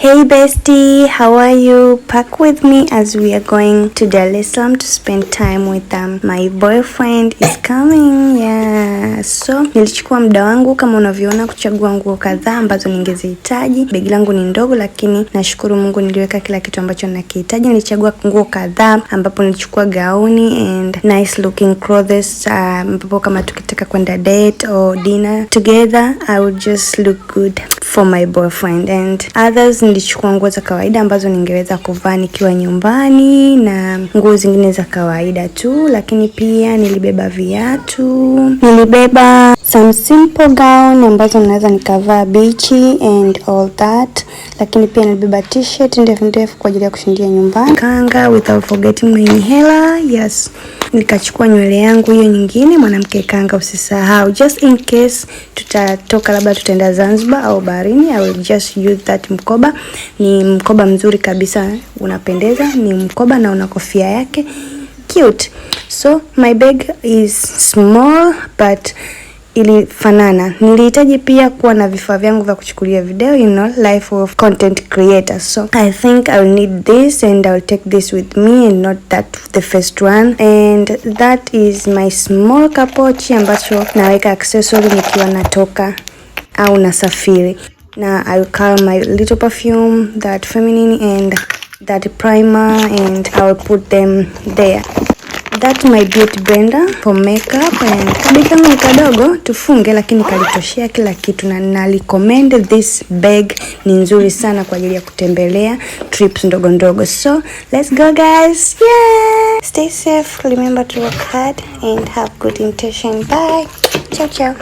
Hey bestie, how are you? Pack with me as we are going to Dar es Salaam to spend time with my boyfriend is coming. Yeah. So, nilichukua muda wangu kama unavyoona kuchagua nguo kadhaa ambazo ningezihitaji. Begi langu ni ndogo lakini nashukuru Mungu niliweka kila kitu ambacho ninakihitaji. Nilichagua nguo kadhaa ambapo nilichukua gauni and nice looking clothes ambapo kama tukitaka kwenda date or dinner together, I would just look good for my boyfriend. And others nilichukua nguo za kawaida ambazo ningeweza kuvaa nikiwa nyumbani na nguo zingine za kawaida tu, lakini pia nilibeba viatu, nilibeba some simple gown ambazo naweza nikavaa beachy and all that, lakini pia nilibeba t-shirt ndefu kwa ajili ya kushindia nyumbani, kanga without forgetting my inhaler. Yes, nikachukua nywele yangu hiyo nyingine mwanamke kanga, usisahau just in case tutatoka labda tutaenda Zanzibar au baharini, I will just use that mkoba. Ni mkoba mzuri kabisa, unapendeza, ni mkoba na una kofia yake cute. So my bag is small but ilifanana. Nilihitaji pia kuwa na vifaa vyangu vya kuchukulia video, life of content creator. So I think I will need this and I will take this with me and not that the first one. And that is my small kapochi ambacho naweka accessory nikiwa natoka au nasafiri. Now I will carry my little perfume, that feminine and that primer, and I will put them there. That's my beauty blender for makeup, and kabika ni kadogo tufunge lakini kalitoshea kila kitu, na nalicommend this bag, ni nzuri sana kwa ajili ya kutembelea trips ndogo ndogo. So let's go guys. Yeah, stay safe, remember to work hard and have good intention. Bye, ciao ciao.